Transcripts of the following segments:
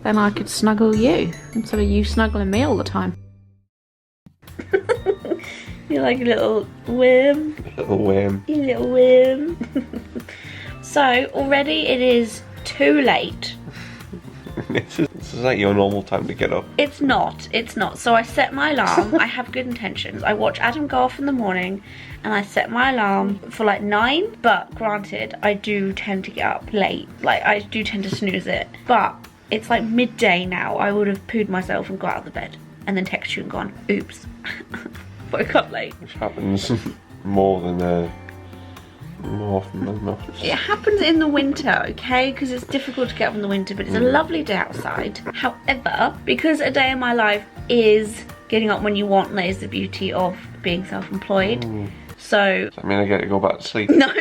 then I could snuggle you instead of you snuggling me all the time. You're like a little worm. Little worm. You little worm. So, already it is too late. This is like your normal time to get up. It's not. So I set my alarm. I have good intentions. I watch Adam go off in the morning and I set my alarm for like 9. But granted, I do tend to get up late. Like, I do tend to snooze it. But it's like midday now. I would have pooed myself and got out of the bed. And then text you and gone, oops. Woke up late. Which happens more often than not. It happens in the winter, okay? Because it's difficult to get up in the winter, but it's a lovely day outside. However, because a day in my life is getting up when you want, and that is the beauty of being self-employed. So... Does that mean I get to go back to sleep? No.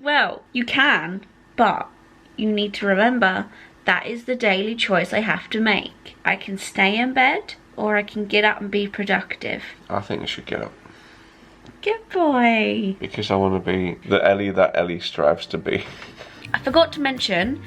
Well, you can, but you need to remember that is the daily choice I have to make. I can stay in bed, or I can get up and be productive. I think I should get up. Good boy. Because I want to be the Ellie that Ellie strives to be. I forgot to mention,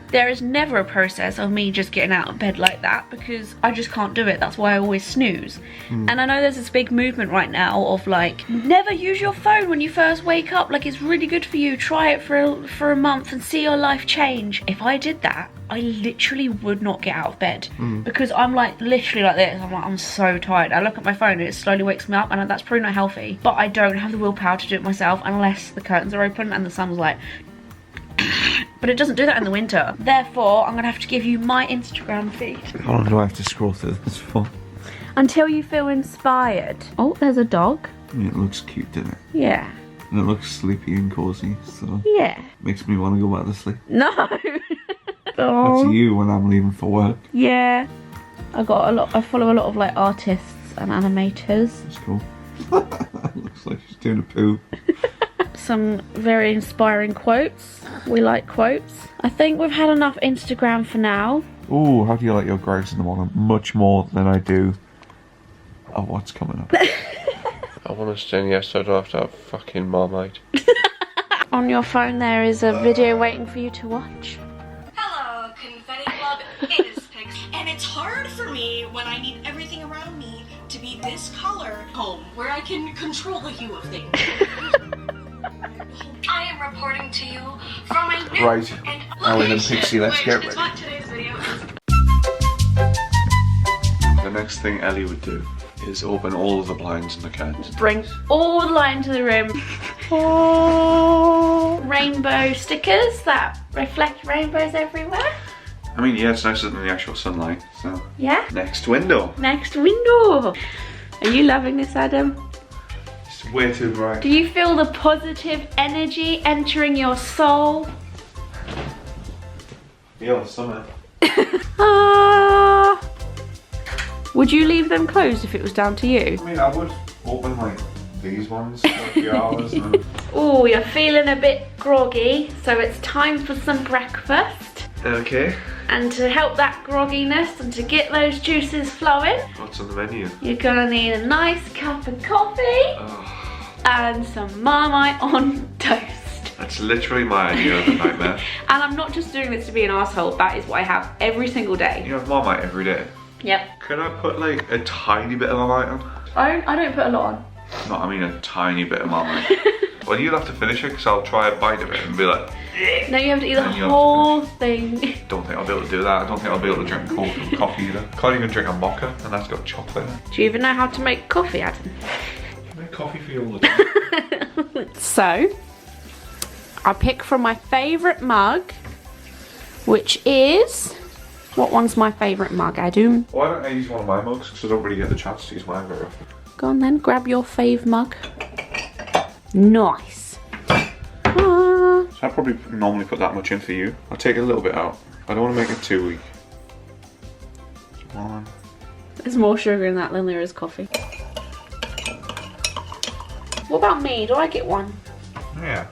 there is never a process of me just getting out of bed like that because I just can't do it. That's why I always snooze. And I know there's this big movement right now of like, never use your phone when you first wake up. Like, it's really good for you. Try it for a month and see your life change. If I did that, I literally would not get out of bed because I'm like literally like this. I'm like, I'm so tired. I look at my phone and it slowly wakes me up, and that's probably not healthy. But I don't have the willpower to do it myself unless the curtains are open and the sun's like... But it doesn't do that in the winter. Therefore, I'm gonna have to give you my Instagram feed. How long do I have to scroll through this for? Until you feel inspired. Oh, there's a dog. Yeah, it looks cute, doesn't it? Yeah. And it looks sleepy and cozy, so... Yeah. Makes me want to go back to sleep. No. Oh. That's you when I'm leaving for work. Yeah. I follow a lot of like artists and animators. That's cool. Looks like she's doing a poo. Some very inspiring quotes. We like quotes. I think we've had enough Instagram for now. Ooh, how do you like your grouse in the morning? Much more than I do of what's coming up. I want to stay yes, so I don't have to have fucking Marmite. On your phone there is a video waiting for you to watch. Hello, Confetti Club. It is Pix. And it's hard for me when I need everything around me to be this color home, where I can control the hue of things. I am reporting to you from my new Right. and Ellen and Pixie, let's get it's ready. what today's video is. The next thing Ellie would do is open all of the blinds and the curtains. Bring all the light into the room. Oh, rainbow stickers that reflect rainbows everywhere. I mean, yeah, it's nicer than the actual sunlight, so... Yeah. Next window. Next window. Are you loving this, Adam? It's way too bright. Do you feel the positive energy entering your soul? Yeah, summer. Ah. Would you leave them closed if it was down to you? I mean, I would open like these ones for a few hours and... Oh, you're feeling a bit groggy, so it's time for some breakfast. Okay. And to help that grogginess and to get those juices flowing, What's on the menu? you're gonna need a nice cup of coffee and some Marmite on toast. That's literally my idea of a nightmare. And I'm not just doing this to be an asshole, that is what I have every single day. You have Marmite every day. Yep. Could I put like a tiny bit of Marmite on? I don't put a lot on. No, I mean a tiny bit of Marmite. Well, you'll have to finish it because I'll try a bite of it and be like... No, you have to eat the And you have to whole thing. Don't think I'll be able to do that. I don't think I'll be able to drink cold coffee either. Can't even drink a mocha and that's got chocolate in it. Do you even know how to make coffee, Adam? I make coffee for you all the time. So, I pick from my favourite mug, which is... What one's my favourite mug, Adam? Why don't I use one of my mugs? Because I don't really get the chance to use mine very often. Go on then, grab your fave mug. Nice. Ah. So I probably normally put that much in for you. I'll take a little bit out. I don't want to make it too weak. One. There's more sugar in that than there is coffee. What about me? Do I get one? Yeah.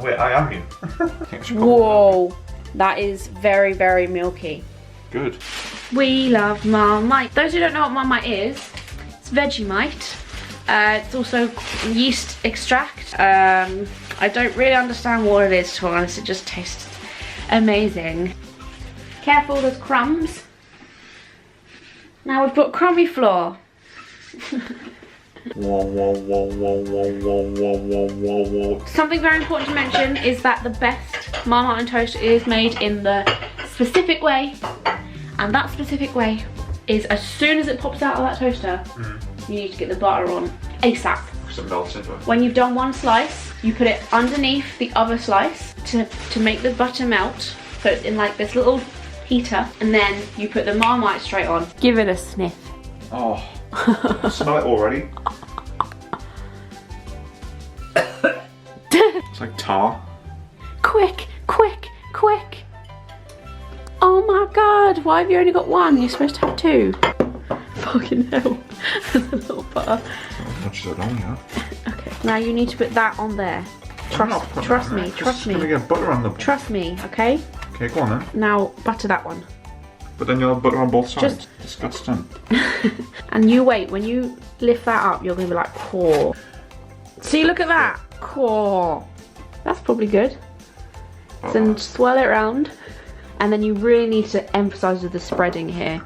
Wait, I am you. Whoa. That is very, very milky. Good. We love Marmite. Those who don't know what Marmite is, it's Vegemite. It's also yeast extract. I don't really understand what it is, to be honest. It just tastes amazing. Careful, there's crumbs. Now we've got crummy flour. Whoa, whoa, whoa, whoa, whoa, whoa, whoa, whoa, whoa, whoa. Something very important to mention is that the best Marmite toast is made in the specific way. And that specific way is as soon as it pops out of that toaster, you need to get the butter on ASAP. Some melted. When you've done one slice, you put it underneath the other slice to make the butter melt. So it's in like this little heater, and then you put the Marmite straight on. Give it a sniff. Oh, I smell it already. It's like tar. Quick, quick, quick. Oh my god, why have you only got one? You're supposed to have two. Fucking hell. There's a little butter. Not much is on here. Okay, now you need to put that on there. Trust me, trust me. Gonna get butter on the. Trust me, okay? Okay, go on then. Now butter that one. But then you'll have butter on both sides. Disgusting. And you wait, when you lift that up, you're gonna be like, core. See, look at that. Core. That's probably good. Then swirl it around. And then you really need to emphasize with the spreading here.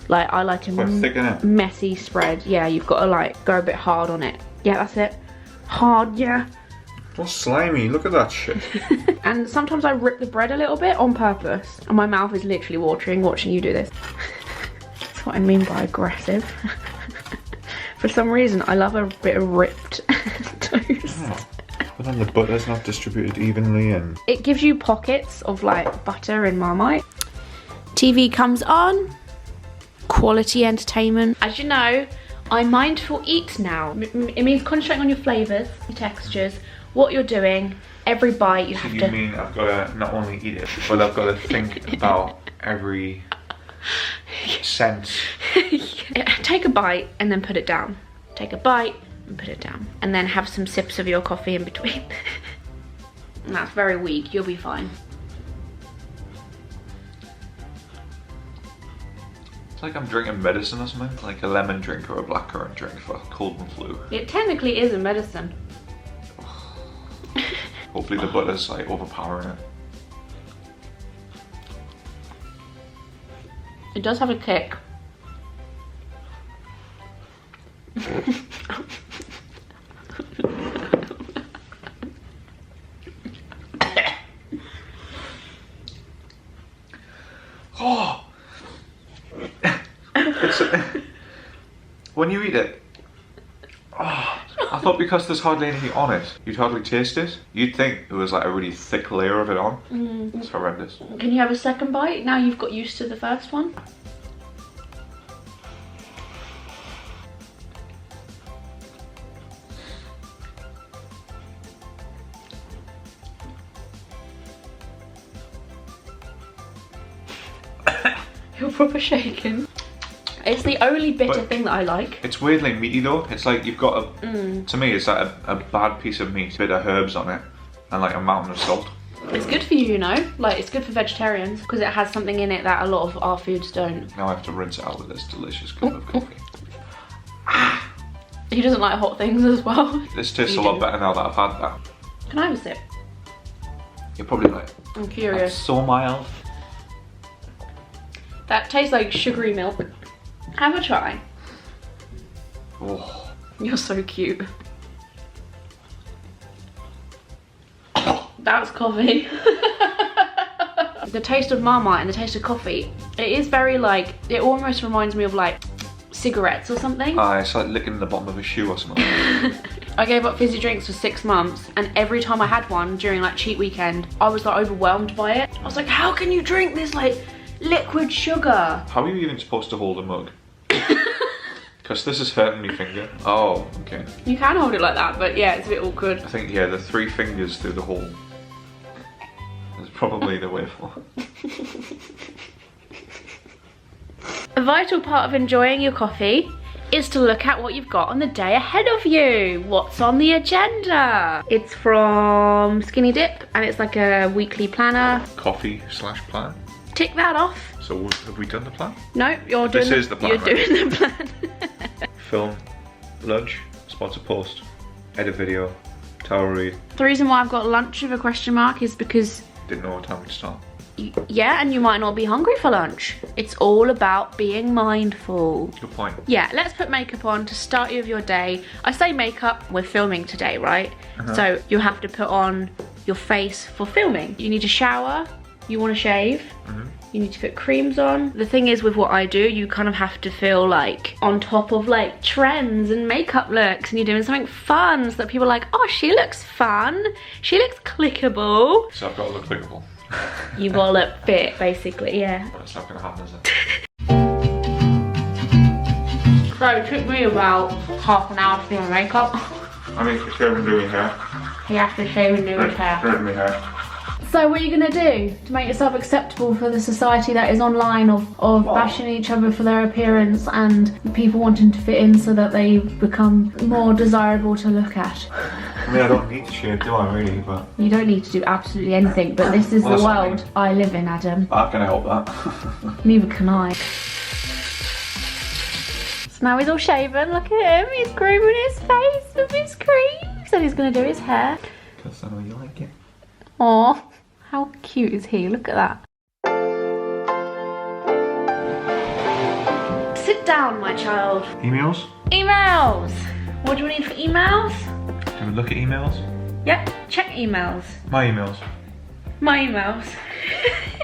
Like, I like a thick, innit? messy spread. Yeah, you've got to like go a bit hard on it. Yeah, that's it. Hard, yeah. What's slimy? Look at that shit. And sometimes I rip the bread a little bit on purpose. And my mouth is literally watering watching you do this. That's what I mean by aggressive. For some reason, I love a bit of ripped toast. Oh. But then the butter's not distributed evenly and... It gives you pockets of like butter and Marmite. TV comes on. Quality entertainment. As you know, I mindful eat now. It means concentrating on your flavours, your textures, what you're doing. Every bite you have to... You mean I've got to not only eat it, but I've got to think about every sense. Take a bite and then put it down. Take a bite and put it down. And then have some sips of your coffee in between. And that's very weak, you'll be fine. It's like I'm drinking medicine or something, like a lemon drink or a blackcurrant drink for cold and flu. It technically is a medicine. Hopefully the butter's like overpowering it. It does have a kick. Oh! When you eat it, oh, I thought because there's hardly anything on it, you'd hardly taste it. You'd think it was like a really thick layer of it on. It's horrendous. Can you have a second bite now you've got used to the first one? You're proper shaking. It's the only bitter thing that I like. It's weirdly meaty though. It's like you've got a, to me it's like a bad piece of meat, bit of herbs on it, and like a mountain of salt. It's good for you, you know? Like, it's good for vegetarians because it has something in it that a lot of our foods don't. Now I have to rinse it out with this delicious cup of coffee. He doesn't like hot things as well. This tastes a lot better now that I've had that. Can I have a sip? You're probably like, I'm curious. that's so mild. That tastes like sugary milk. Have a try. Oh. You're so cute. That's coffee. The taste of Marmite and the taste of coffee, it is very like, it almost reminds me of like cigarettes or something. It's like licking the bottom of a shoe or something. I gave up fizzy drinks for 6 months, and every time I had one during like cheat weekend, I was like overwhelmed by it. I was like, how can you drink this like liquid sugar? How are you even supposed to hold a mug? Because this is hurting my finger. Oh, okay. You can hold it like that, but yeah, it's a bit awkward. I think, yeah, the 3 fingers through the hole is probably the way forward. A vital part of enjoying your coffee is to look at what you've got on the day ahead of you. What's on the agenda? It's from Skinny Dip, and it's like a weekly planner. Coffee/plan. Tick that off. So have we done the plan? No, you're doing This is the plan, You're right? doing the plan. Film, lunch, sponsor post, edit video, towel read. The reason why I've got lunch with a question mark is because... Didn't know what time to start. Yeah, and you might not be hungry for lunch. It's all about being mindful. Good point. Yeah, let's put makeup on to start you with your day. I say makeup, we're filming today, right? So you have to put on your face for filming. You need to shower, you want to shave, you need to put creams on. The thing is with what I do, you kind of have to feel like on top of like trends and makeup looks, and you're doing something fun so that people are like, oh, she looks fun, she looks clickable. So I've got to look clickable. You've got to look fit, basically, yeah. But it's not going to happen, is it? So it took me about half an hour to do my makeup. I need to shave and do your hair. He has to shave and do his hair. Straighten my hair. So what are you gonna do to make yourself acceptable for the society that is online of bashing each other for their appearance and people wanting to fit in so that they become more desirable to look at? I mean, I don't need to shave, do I, really? But You don't need to do absolutely anything, but this is the world I live in, Adam. how can I help that? Neither can I. So now he's all shaven, look at him, he's grooming his face with his cream. So he's gonna do his hair. Because I know you like it. Aw, how cute is he? Look at that. Sit down, my child. Emails? Emails. What do we need for emails? Do we look at emails? Yep, check emails. My emails. My emails.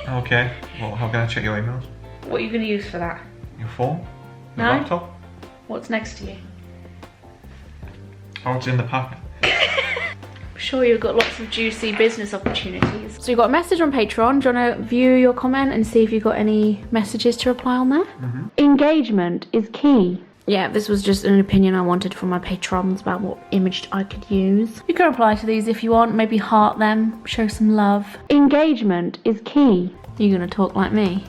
Okay. Well, how can I check your emails? What are you going to use for that? Your phone? Your No. laptop? What's next to you? Oh, it's in the pack. I'm sure you've got lots of juicy business opportunities. So you got a message on Patreon. Do you want to view your comment and see if you've got any messages to reply on there? Engagement is key. Yeah, this was just an opinion I wanted from my patrons about what image I could use. You can reply to these if you want, maybe heart them, show some love. Engagement is key. You're gonna talk like me.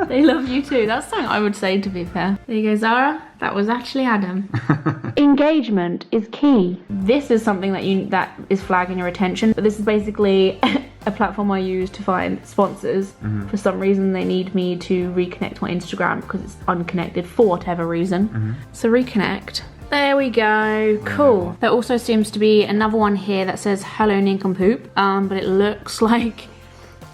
They love you too. That's something I would say, to be fair. There you go, Zara. That was actually Adam. Engagement is key. This is something that is flagging your attention, but this is basically a platform I use to find sponsors. For some reason they need me to reconnect my Instagram because it's unconnected for whatever reason. So reconnect. There we go, cool. There also seems to be another one here that says hello nincompoop, but it looks like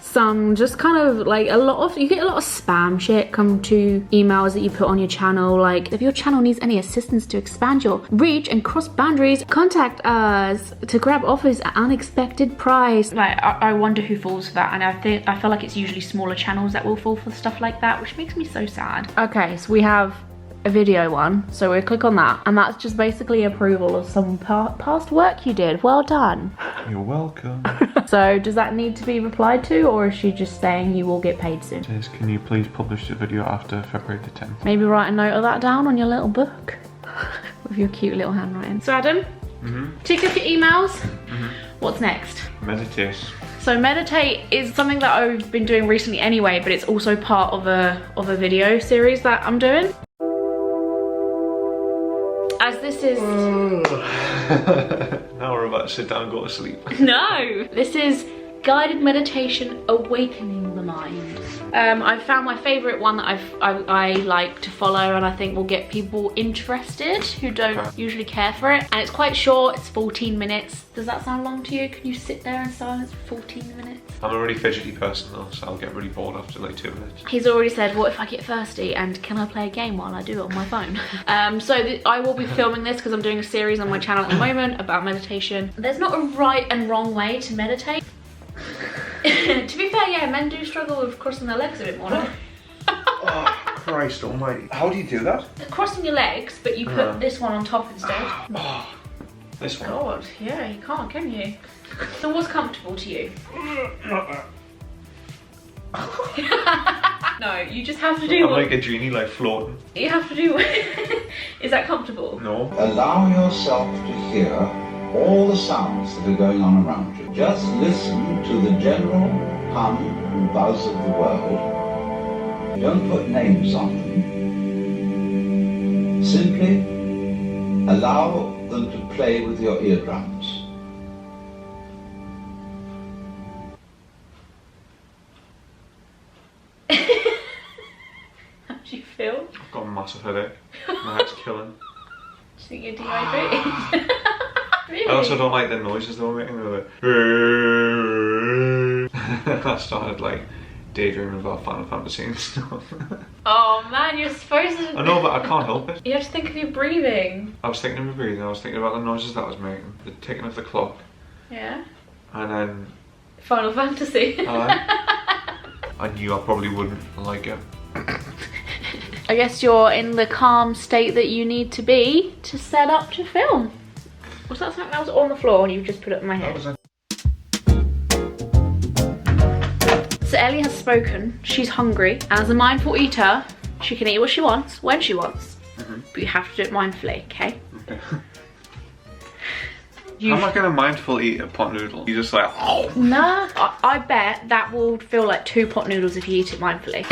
some just kind of like you get a lot of spam shit come to emails that you put on your channel, like if your channel needs any assistance to expand your reach and cross boundaries, contact us to grab offers at unexpected price. Like I wonder who falls for that, and I feel like it's usually smaller channels that will fall for stuff like that, which makes me so sad. Okay, so we have a video one, so we'll click on that, and that's just basically approval of some past work you did. Well done. You're welcome. So does that need to be replied to, or is she just saying you will get paid soon? It says, can you please publish the video after February the 10th? Maybe write a note of that down on your little book with your cute little handwriting. So Adam, tick up your emails. What's next? Meditate. So meditate is something that I've been doing recently anyway, but it's also part of a video series that I'm doing. As this is... Now we're about to sit down and go to sleep. No! This is guided meditation awakening the mind. I've found my favourite one that I like to follow, and I think will get people interested who don't usually care for it. And it's quite short, it's 14 minutes. Does that sound long to you? Can you sit there in silence for 14 minutes? I'm a really fidgety person though, so I'll get really bored after like 2 minutes. He's already said, what if I get thirsty, and can I play a game while I do it on my phone? I will be filming this because I'm doing a series on my channel at the moment about meditation. There's not a right and wrong way to meditate. To be fair, yeah, men do struggle with crossing their legs a bit more. Oh, Christ almighty. How do you do that? Crossing your legs, but you put this one on top instead. This one? God, yeah, you can't, can you? So what's comfortable to you? Not that. No, you just have to do I'm like a genie, like floating. You have to do... Is that comfortable? No. Allow yourself to hear all the sounds that are going on around you. Just listen to the general hum and buzz of the world. Don't put names on them. Simply allow them to play with your eardrums. How do you feel? I've got a massive headache. My head's killing. Do you think you're dehydrated? Really? I also don't like the noises they're making. They're like... I started like daydreaming about Final Fantasy and stuff. Oh man, you're supposed to... I know, but I can't help it. You have to think of your breathing. I was thinking of my breathing, I was thinking about the noises that I was making, the ticking of the clock, Yeah. and then Final Fantasy. I knew I probably wouldn't like it. I guess you're in the calm state that you need to be to set up to film. Was that something that was on the floor and you've just put it in my head? That was it. So Ellie has spoken, she's hungry. As a mindful eater, she can eat what she wants, when she wants. But you have to do it mindfully, okay? Okay. I'm not gonna mindful eat a pot noodle. You just like, oh. Nah, I bet that will feel like 2 pot noodles if you eat it mindfully.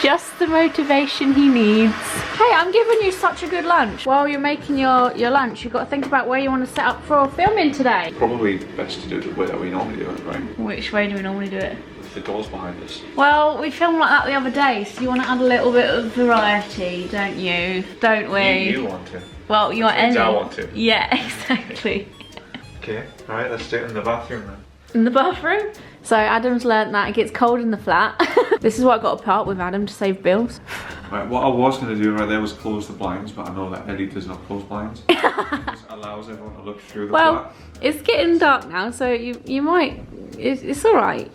Just the motivation he needs. Hey, I'm giving you such a good lunch. While you're making your lunch, you've got to think about where you want to set up for filming today. Probably best to do it the way that we normally do it, right? Which way do we normally do it? With the doors behind us. Well, we filmed like that the other day, so you want to add a little bit of variety, don't you? Don't we? You want to. Well, you want any. I want to. Yeah, exactly. Okay, alright, let's do it in the bathroom then. In the bathroom? So Adam's learnt that it gets cold in the flat. This is why I got apart with Adam to save bills. Right, what I was going to do right there was close the blinds, but I know that Ellie does not close blinds. It just allows everyone to look through the flat. It's getting dark now, so you might, it's alright.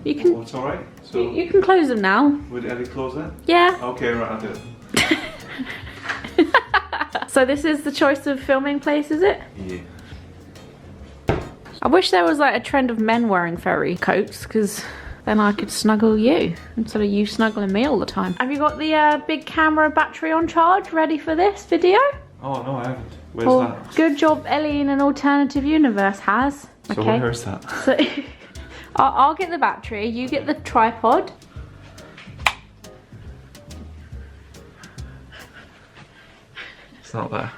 You can. What's alright? So You can close them now. would Ellie close that? Yeah. Okay, right, I'll do it. So this is the choice of filming place, is it? Yeah. I wish there was like a trend of men wearing furry coats, because then I could snuggle you instead of you snuggling me all the time. Have you got the big camera battery on charge ready for this video? Oh no, I haven't. Where's that? Good job Ellie in an alternative universe has. So Okay. where's that? So I'll get the battery, you get the tripod. It's not there.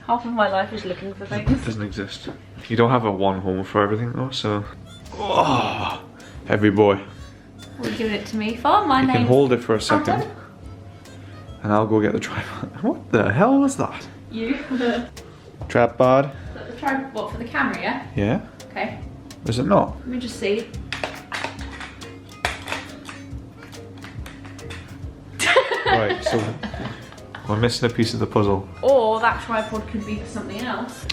Half of my life is looking for It things. doesn't exist. You don't have a one home for everything though, so... Oh, heavy boy. What are you giving it to me for? My You can name. hold it for a second. Adam? And I'll go get the tripod. What the hell was that? You. Tripod. What, for the camera, yeah? Yeah? Okay. Is it not? Let me just see. Right, so we're missing a piece of the puzzle. Or that tripod could be for something else.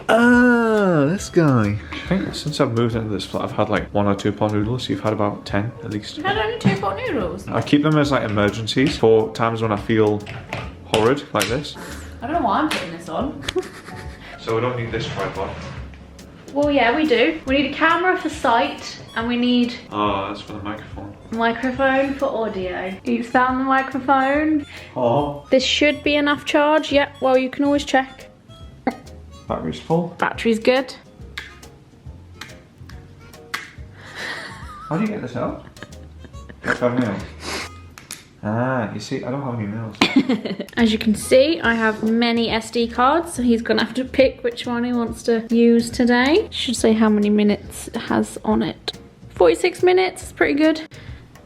Ah, this guy. I think since I've moved into this flat, I've had like 1 or 2 pot noodles. You've had about 10 at least. You had only 2 pot noodles. I keep them as like emergencies for times when I feel horrid like this. I don't know why I'm putting this on. So we don't need this tripod. Well, yeah, we do. We need a camera for sight, and we need Oh, that's for the microphone. a microphone for audio. Each found the microphone. Oh. This should be enough charge. Yep, well, you can always check. Battery's full. Battery's good. How do you get this out? Let's have nails. Ah, you see, I don't have any nails. As you can see, I have many SD cards, so he's gonna have to pick which one he wants to use today. Should say how many minutes it has on it. 46 minutes, pretty good.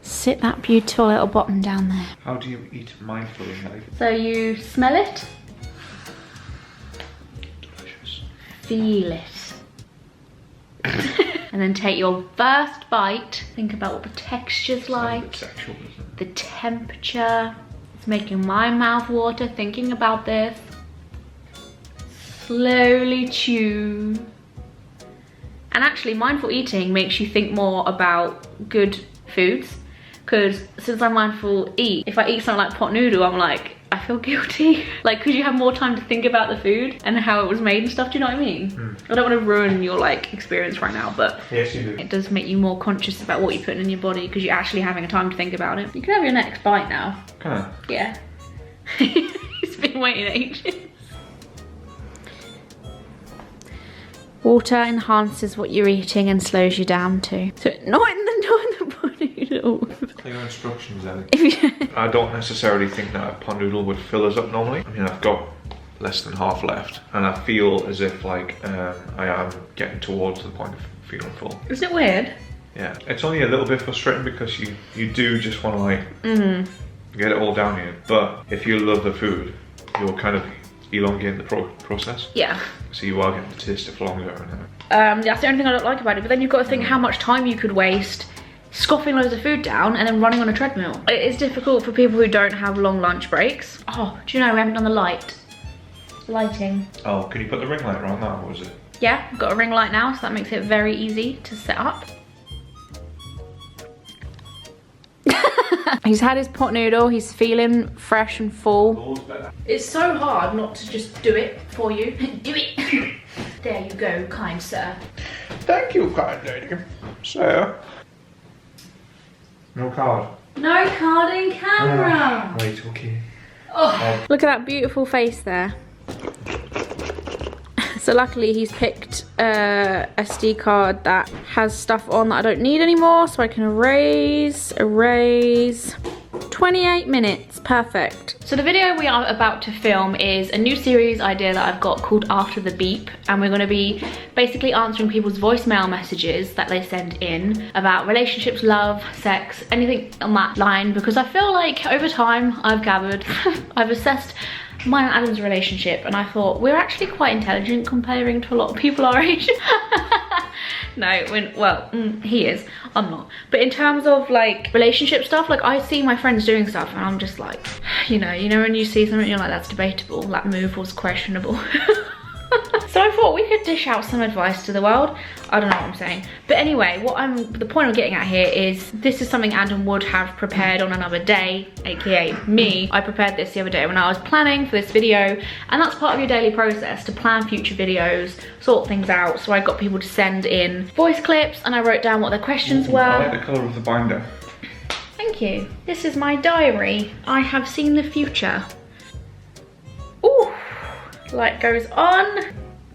Sit that beautiful little bottom down there. How do you eat mindfully, Ellie? So you smell it, Delicious. feel it. And then take your first bite. Think about what the texture's like, Sexual, isn't it? the temperature. It's making my mouth water thinking about this. Slowly chew. And actually, mindful eating makes you think more about good foods. Because since I'm mindful eat, if I eat something like pot noodle, I'm like, I feel guilty. Like, because you have more time to think about the food and how it was made and stuff, do you know what I mean? I don't want to ruin your like experience right now, but Yes, you do. it does make you more conscious about what you're putting in your body because you're actually having a time to think about it. You can have your next bite now. Can I? Yeah. He's been waiting ages. Water enhances what you're eating and slows you down too. So not in the pot noodle. Clear instructions, Ellie. If you, I don't necessarily think that a pot noodle would fill us up normally. I mean, I've got less than half left, and I feel as if like I am getting towards the point of feeling full. Isn't it weird? Yeah, it's only a little bit frustrating because you do just want to like get it all down here. But if you love the food, you'll kind of elongate the process. Yeah. So you are getting the taste of longer. And, that's the only thing I don't like about it. But then you've got to think how much time you could waste scoffing loads of food down and then running on a treadmill. It is difficult for people who don't have long lunch breaks. Oh, do you know we haven't done the lighting? Oh, can you put the ring light around that, or was it? Yeah, I've got a ring light now, so that makes it very easy to set up. He's had his pot noodle, he's feeling fresh and full. It's so hard not to just do it for you. Do it! There you go, kind sir. Thank you, kind lady. So, no card. No card in camera! Wait, okay. Oh, look at that beautiful face there. So luckily he's picked a SD card that has stuff on that I don't need anymore, so I can erase. 28 minutes, perfect. So the video we are about to film is a new series idea that I've got called After the Beep, and we're gonna be basically answering people's voicemail messages that they send in about relationships, love, sex, anything on that line, because I feel like over time I've gathered, I've assessed mine and Adam's relationship, and I thought we're actually quite intelligent comparing to a lot of people our age. No, he is, I'm not. But in terms of like relationship stuff, like I see my friends doing stuff and I'm just like, you know when you see something you're like, that's debatable, that move was questionable. So I thought we could dish out some advice to the world. I don't know what I'm saying. But anyway, the point I'm getting at here is this is something Adam would have prepared on another day, aka me. I prepared this the other day when I was planning for this video, and that's part of your daily process, to plan future videos, sort things out. So I got people to send in voice clips and I wrote down what their questions were. I like the colour of the binder. Thank you. This is my diary. I have seen the future. Ooh. Light goes on.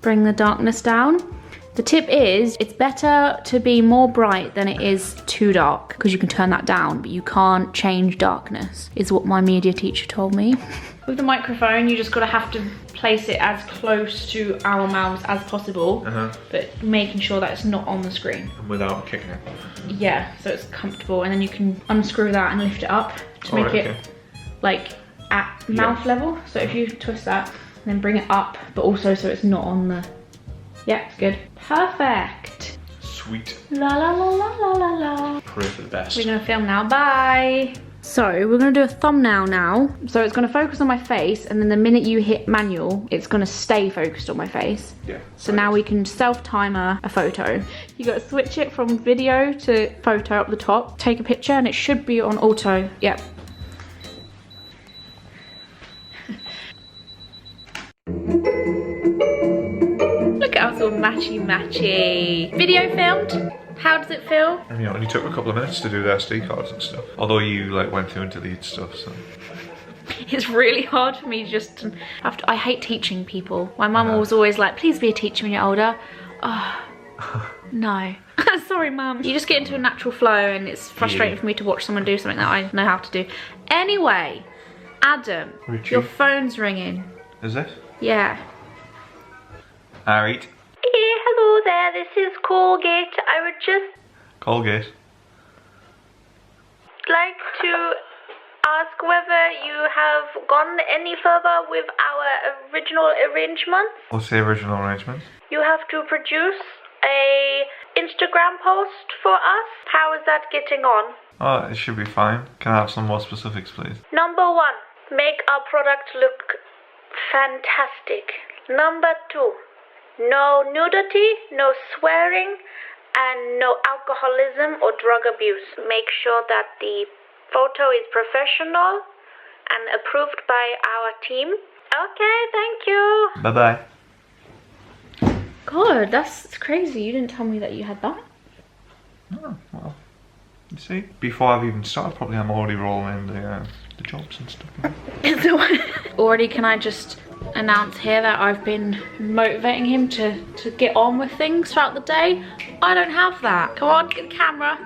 Bring the darkness down. The tip is, it's better to be more bright than it is too dark, because you can turn that down, but you can't change darkness, is what my media teacher told me. With the microphone, you just gotta have to place it as close to our mouths as possible, but making sure that it's not on the screen. And without kicking it. Yeah, so it's comfortable, and then you can unscrew that and lift it up to make it like at mouth level. So if you twist that, then bring it up, but also so it's not on the... Yeah, it's good. Perfect. Sweet. La la la la la la la. Pray for the best. We're gonna film now, bye. So we're gonna do a thumbnail now. So it's gonna focus on my face, and then the minute you hit manual, it's gonna stay focused on my face. Yeah. So now we can self-timer a photo. You gotta switch it from video to photo up the top. Take a picture and it should be on auto. Yep. Look at us all matchy. Video filmed. How does it feel? And it only took a couple of minutes to do the SD cards and stuff. Although you like went through and deleted stuff, so. It's really hard for me just to have to, I hate teaching people. My mum was always like, please be a teacher when you're older. Oh, no. Sorry, mum. You just get into a natural flow and it's frustrating for me to watch someone do something that I know how to do. Anyway, Adam, your phone's ringing. Is it? Yeah. Alright. Yeah, hello there, this is Colgate. I would just Colgate. like to ask whether you have gone any further with our original arrangements. What's the original arrangement? You have to produce a Instagram post for us. How is that getting on? Oh, it should be fine. Can I have some more specifics, please? Number 1, make our product look fantastic. Number 2, no nudity, no swearing, and no alcoholism or drug abuse. Make sure that the photo is professional and approved by our team. Okay, thank you. Bye-bye. God, that's crazy. You didn't tell me that you had that. Oh, well. You see? Before I've even started, probably I'm already rolling the jobs and stuff. Already, can I just announce here that I've been motivating him to get on with things throughout the day? I don't have that. Come on, get the camera.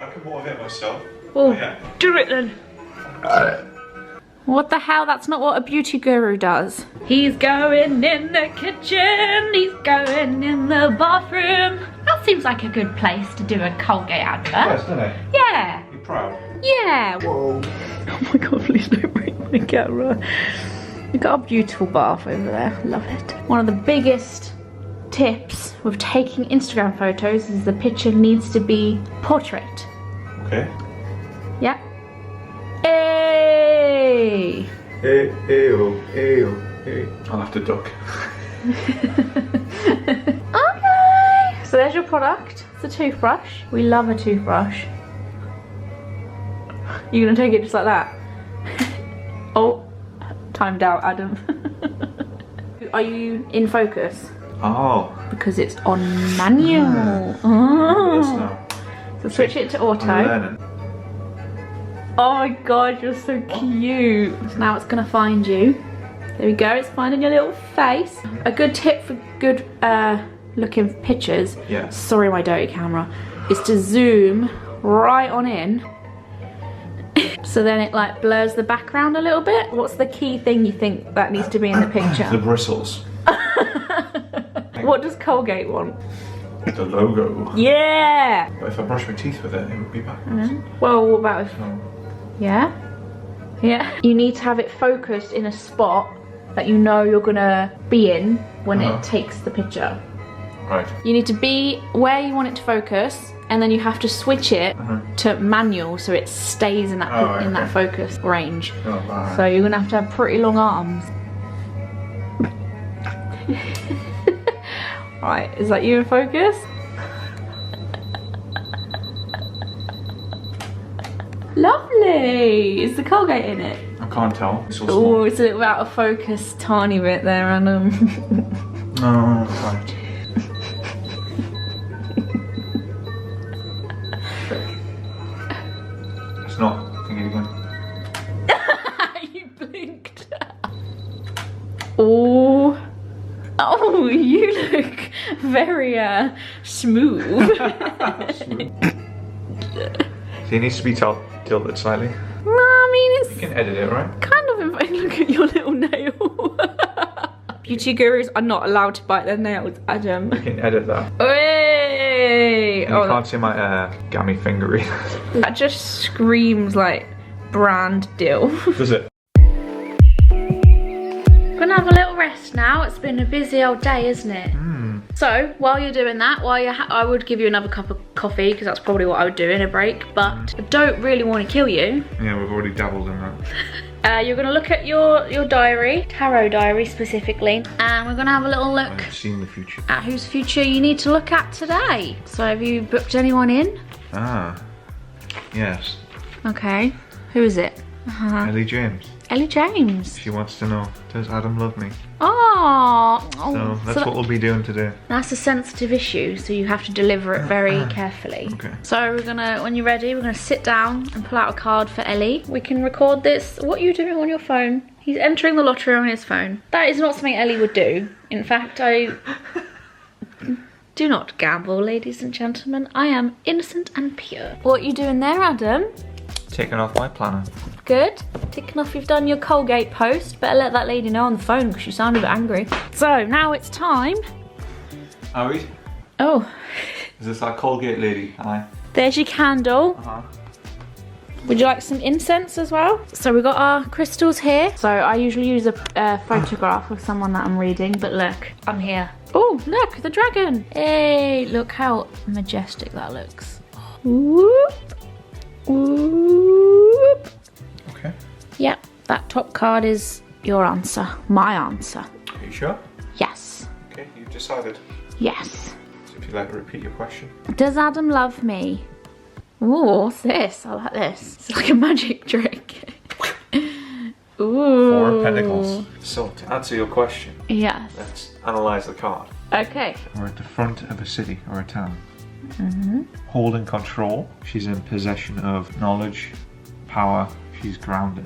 I can motivate myself. Well, do it then. What the hell? That's not what a beauty guru does. He's going in the kitchen. He's going in the bathroom. That seems like a good place to do a Colgate advert. Yes, doesn't it? Yeah. You're proud? Yeah. Whoa. Oh my god, please don't break my camera. We've got a beautiful bath over there. Love it. One of the biggest tips with taking Instagram photos is the picture needs to be portrait. Okay. Yeah. Hey! Hey, oh, hey, oh, hey. I'll have to duck. Okay. So there's your product. It's a toothbrush. We love a toothbrush. You're gonna take it just like that? Oh, timed out, Adam. Are you in focus? Oh. Because it's on manual. Oh. So switch it to auto. I'm learning. Oh my god, you're so cute. So now it's gonna find you. There we go, it's finding your little face. A good tip for good looking pictures, Yeah. sorry my dirty camera, is to zoom right on in. So then it like blurs the background a little bit. What's the key thing you think that needs to be in the picture? The bristles. What does Colgate want? The logo. Yeah! But if I brush my teeth with it, it would be backwards. Well, what about if... No. Yeah? Yeah. You need to have it focused in a spot that you know you're gonna be in when it takes the picture. Right. You need to be where you want it to focus, and then you have to switch it to manual so it stays in that that focus range. Oh, wow. So you're gonna have to have pretty long arms. Right, is that you in focus? Lovely! Is the Colgate in it? I can't tell. It's so Oh, small. it's a little out of focus, tiny bit there, Adam. No, right. It's not. Can you get it again? You blinked. Oh. Oh, you look very smooth. He needs to be tilted slightly. No, I mean, You it's can edit it, right? kind of, look at your little nail. Beauty gurus are not allowed to bite their nails, Adam. You can edit that. Hey! And you can't see my gammy finger either. That just screams like brand deal. Does it? Gonna have a little rest now. It's been a busy old day, isn't it? So while you're doing that, I would give you another cup of coffee because that's probably what I would do in a break. But I don't really want to kill you. Yeah, we've already dabbled in that. You're gonna look at your diary, tarot diary specifically, and we're gonna have a little look I've seen the future. at whose future you need to look at today. So have you booked anyone in? Ah, yes. Okay. Who is it? Ellie James. Ellie James. She wants to know, does Adam love me? Oh, So that's what we'll be doing today. that's a sensitive issue, so you have to deliver it very carefully. Okay. So we're gonna, when you're ready, we're gonna sit down and pull out a card for Ellie. We can record this. What are you doing on your phone? He's entering the lottery on his phone. That is not something Ellie would do. In fact, I do not gamble, ladies and gentlemen. I am innocent and pure. What are you doing there, Adam? Taking off my planner. Good. Ticking off you've done your Colgate post. Better let that lady know on the phone because she sounded a bit angry. So now it's time. Are we? Oh, Is this our Colgate lady? Aye. there's your candle. Uh-huh. Would you like some incense as well? So we've got our crystals here. So I usually use a photograph of someone that I'm reading, but look, I'm here. Oh, look, the dragon. Hey, look how majestic that looks. Whoop, whoop. Okay. Yep, that top card is your answer, my answer. Are you sure? Yes, Okay, you've decided. yes. So if you'd like to repeat your question. Does Adam love me? Ooh, what's this? I like this. It's like a magic trick. Ooh. 4 of Pentacles. So to answer your question, Yes. let's analyse the card. Okay. We're at the front of a city or a town. Holding control. She's in possession of knowledge, power. She's grounded.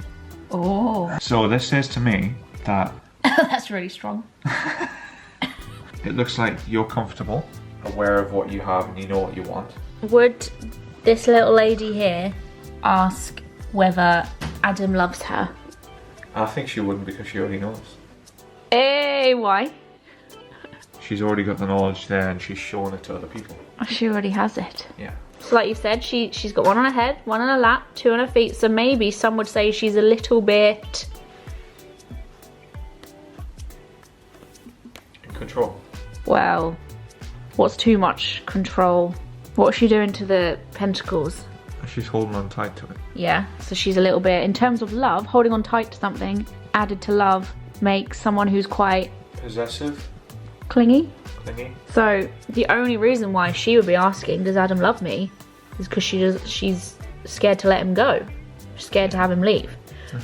Oh. So this says to me that That's really strong. it looks like you're comfortable, aware of what you have, and you know what you want. Would this little lady here ask whether Adam loves her? I think she wouldn't because she already knows. Hey, why? She's already got the knowledge there and she's showing it to other people. She already has it. Yeah. So like you said, she's got one on her head, one on her lap, 2 on her feet. So maybe some would say she's a little bit Control. Well, what's too much control? What's she doing to the pentacles? She's holding on tight to it. Yeah, so she's a little bit, in terms of love, holding on tight to something, added to love, makes someone who's quite... Possessive. Clingy. Clingy. So, the only reason why she would be asking, does Adam love me? Is because she's scared to let him go. She's scared to have him leave.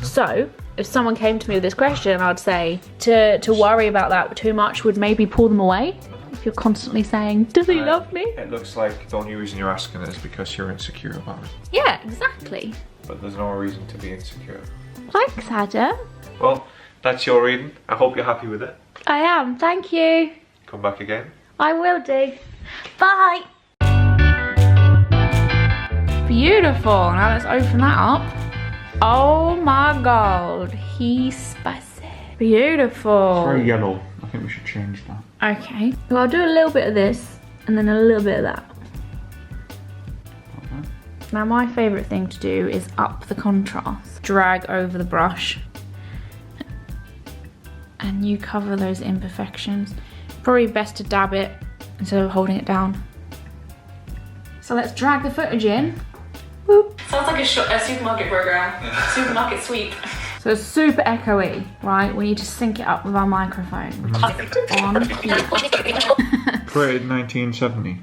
So, if someone came to me with this question, I'd say to worry about that too much would maybe pull them away. If you're constantly saying, does he love me? It looks like the only reason you're asking it is because you're insecure about it. Yeah, exactly. But there's no reason to be insecure. Thanks, Adam. Well, that's your reading. I hope you're happy with it. I am, thank you. Come back again. I will do. Bye. Beautiful. Now let's open that up. Oh my god, he's spicy. Beautiful. Very yellow. I think we should change that. Okay, well I'll do a little bit of this and then a little bit of that. Okay. Now my favourite thing to do is up the contrast. Drag over the brush. And you cover those imperfections. Probably best to dab it instead of holding it down. So let's drag the footage in. Whoop. Sounds like a supermarket program. Supermarket sweep. So it's super echoey, right? We need to sync it up with our microphone, which is on. Created in 1970.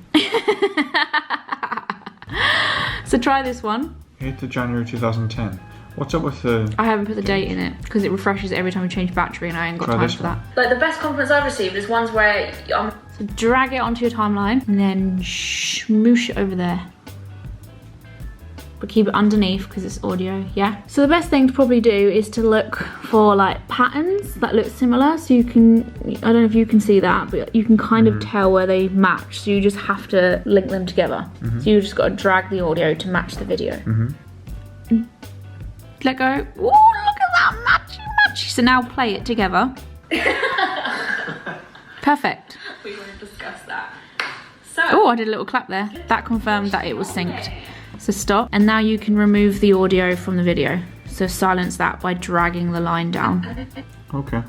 So try this one. 8th of January 2010. What's up with the... I haven't put the date in it because it refreshes every time we change battery and I ain't got Try time this for one. that. Like the best compliments I've received is ones where so drag it onto your timeline and then smoosh it over there. But keep it underneath because it's audio, yeah? So the best thing to probably do is to look for like patterns that look similar. So you can, I don't know if you can see that, but you can kind of tell where they match. So you just have to link them together. So you just got to drag the audio to match the video. Let go. Ooh, look at that matchy. So now play it together. Perfect. We want to discuss that. So, Oh, I did a little clap there. That confirmed that it was synced. So stop. And now you can remove the audio from the video. So silence that by dragging the line down. Okay.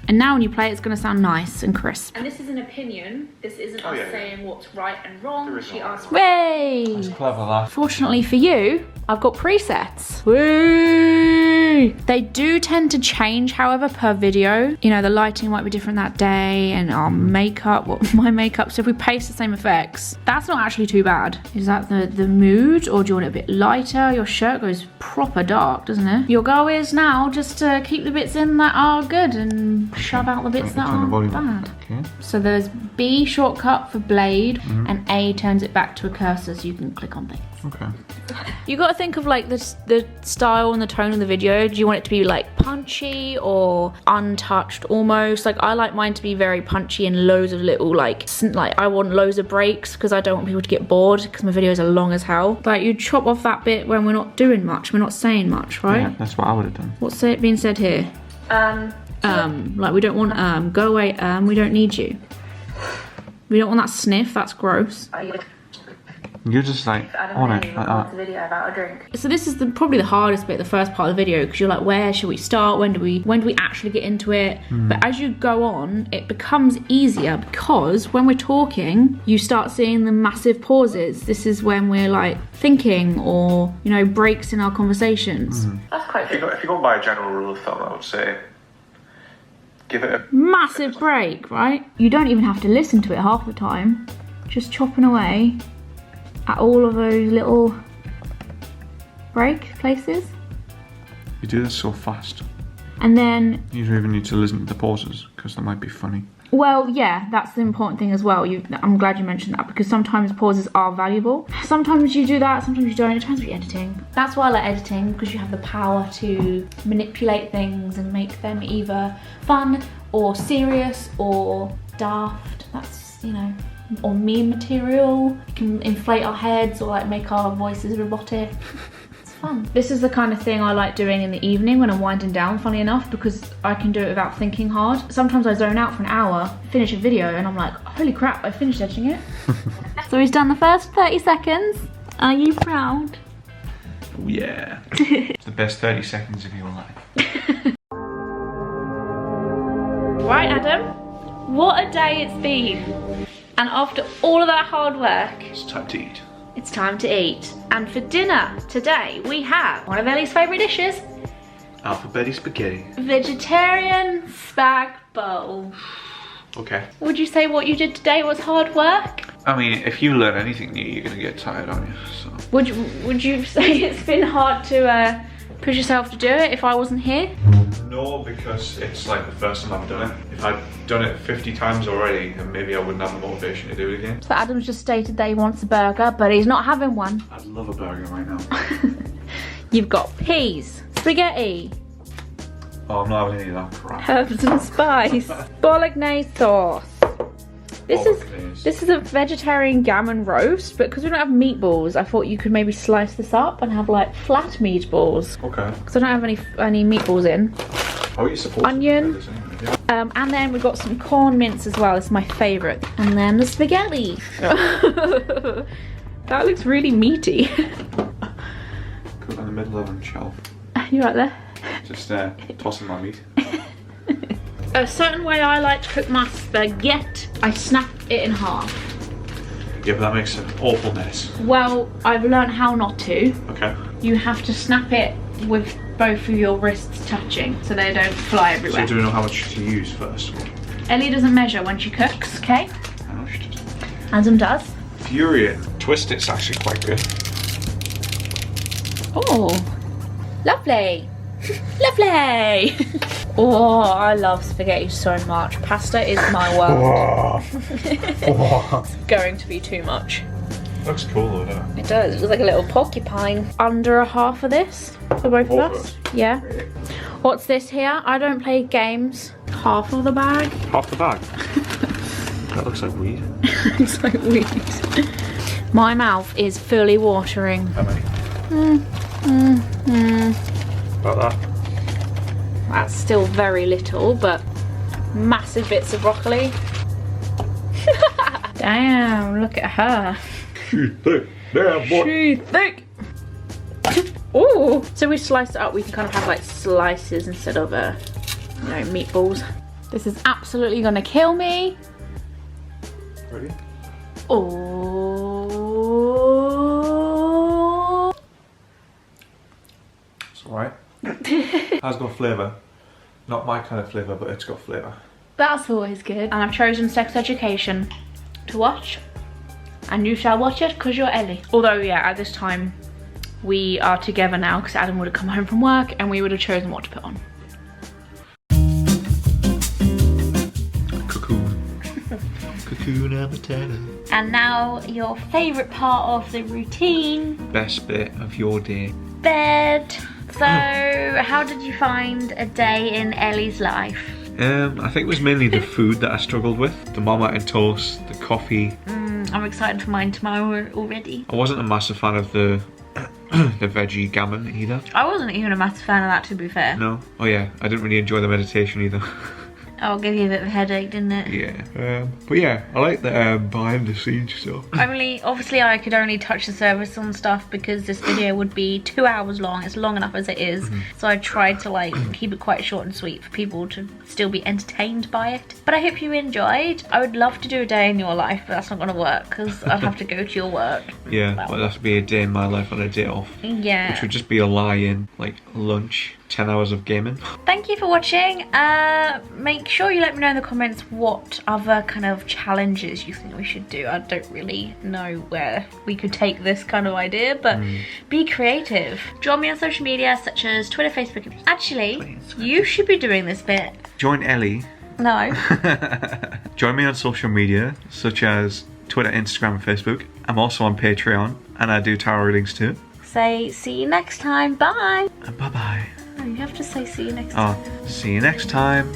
And now when you play it, it's going to sound nice and crisp. and this is an opinion. This isn't us yeah. saying what's right and wrong. She asked. Way! Clever that. Fortunately for you, I've got presets. Whee! They do tend to change, however, per video. You know, the lighting might be different that day and our makeup, my makeup. So if we paste the same effects, that's not actually too bad. Is that the mood, or do you want it a bit lighter? Your shirt goes proper dark, doesn't it? Your goal is now just to keep the bits in that are good and shove out the bits that Turn the are volume up. bad. Okay. So there's B shortcut for blade and A turns it back to a cursor so you can click on things. Okay. You got to think of like the style and the tone of the video. Do you want it to be like punchy or untouched almost? Like I like mine to be very punchy and loads of little like I want loads of breaks because I don't want people to get bored because my videos are long as hell. Like you chop off that bit when we're not doing much, we're not saying much, right? Yeah, that's what I would have done. What's being said here? Like we don't want go away, we don't need you. We don't want that sniff, that's gross. You're just like on it like that. Video about a drink. So this is probably the hardest bit, the first part of the video, because you're like, where should we start? When do we actually get into it? But as you go on, it becomes easier because when we're talking, you start seeing the massive pauses. This is when we're like thinking or, you know, breaks in our conversations. That's quite good. If you go by a general rule of thumb, I would say give it a Massive break, right? You don't even have to listen to it half the time. Just chopping away at all of those little break places. You do this so fast. And then, You don't even need to listen to the pauses because they might be funny. well, yeah, that's the important thing as well. I'm glad you mentioned that because sometimes pauses are valuable. Sometimes you do that, sometimes you don't. It depends what you're editing. That's why I like editing, because you have the power to manipulate things and make them either fun or serious or daft. That's, you know, or meme material. You can inflate our heads or like make our voices robotic. It's fun. This is the kind of thing I like doing in the evening when I'm winding down, funny enough, because I can do it without thinking hard. Sometimes I zone out for an hour, finish a video, and I'm like, holy crap, I finished editing it. So he's done the first 30 seconds. Are you proud? Oh yeah. It's the best 30 seconds of your life. Right, Adam, What a day it's been. And after all of that hard work, It's time to eat. it's time to eat. And for dinner today, we have one of Ellie's favourite dishes. Alphabeti spaghetti. Vegetarian spag bowl. Okay. Would you say what you did today was hard work? I mean, if you learn anything new, you're gonna get tired, aren't you? So. Would you say it's been hard to push yourself to do it if I wasn't here? No, because it's like the first time I've done it. If I'd done it 50 times already, then maybe I wouldn't have the motivation to do it again. So Adam's just stated that he wants a burger, but he's not having one. I'd love a burger right now. You've got peas, spaghetti, Oh, I'm not having any of that crap. herbs and spice, bolognese sauce. Bolognese. This is a vegetarian gammon roast, but because we don't have meatballs, I thought you could maybe slice this up and have like flat meatballs. Okay. Because I don't have any meatballs in. How are you supposed Onion. to do this anyway? And then we've got some corn mince as well. It's my favourite. And then the spaghetti. That looks really meaty. Cook on the middle of a shelf. You right there? Just tossing my meat. A certain way I like to cook my spaghetti, I snap it in half. Yeah, but that makes an awful mess. Well, I've learned how not to. Okay. You have to snap it with both of your wrists touching so they don't fly So everywhere. do we know how much to use first? Ellie doesn't measure when she cooks, okay? I know she doesn't. Adam does. Infuriating. Twist it's actually quite good. Oh, lovely. Lovely. Oh, I love spaghetti so much. Pasta is my world. It's going to be too much. Looks cool though, doesn't it? It does. It looks like a little porcupine. Under a half of this for both of us. Yeah. What's this here? I don't play games. Half of the bag. Half the bag. That looks like weed. It's like weed. My mouth is fully watering. How many? About that. That's still very little, but massive bits of broccoli. Damn, look at her. She's thick. Damn, boy. She's thick. Oh, so we slice it up. We can kind of have like slices instead of meatballs. This is absolutely gonna kill me. Ready? Oh. It's alright. Has got flavour. Not my kind of flavour, but it's got flavour. That's always good. And I've chosen Sex Education to watch. And you shall watch it because you're Ellie. Although, yeah, at this time, we are together now because Adam would have come home from work and we would have chosen what to put on. Cocoon. Cocoon and potato. And now your favourite part of the routine. Best bit of your day. Bed. So, how did you find a day in Ellie's life? I think it was mainly the food that I struggled with. The Marmite toast, the coffee. I'm excited for mine tomorrow already. I wasn't a massive fan of the the veggie gammon either. I wasn't even a massive fan of that, to be fair. No. Oh yeah, I didn't really enjoy the meditation either. Oh, gave you a bit of a headache, didn't it? Yeah. But yeah, I like the behind the scenes stuff. Obviously I could only touch the surface on stuff because this video would be 2 hours long. It's long enough as it is. So I tried to like keep it quite short and sweet for people to still be entertained by it. But I hope you enjoyed. I would love to do a day in your life, but that's not gonna work because I'd have to go to your work. Yeah, but that'd be a day in my life on a day off. Yeah. Which would just be a lie-in, like lunch, 10 hours of gaming. Thank you for watching. Make sure you let me know in the comments what other kind of challenges you think we should do. I don't really know where we could take this kind of idea, but be creative. Join me on social media such as Twitter, Facebook. Actually, you should be doing this bit. Join Ellie. No. Join me on social media such as Twitter, Instagram and Facebook. I'm also on Patreon and I do tarot readings too. Say see you next time. Bye. And bye-bye. No, you have to say see you next time. Oh, see you next time.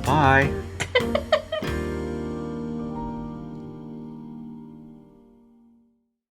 Bye.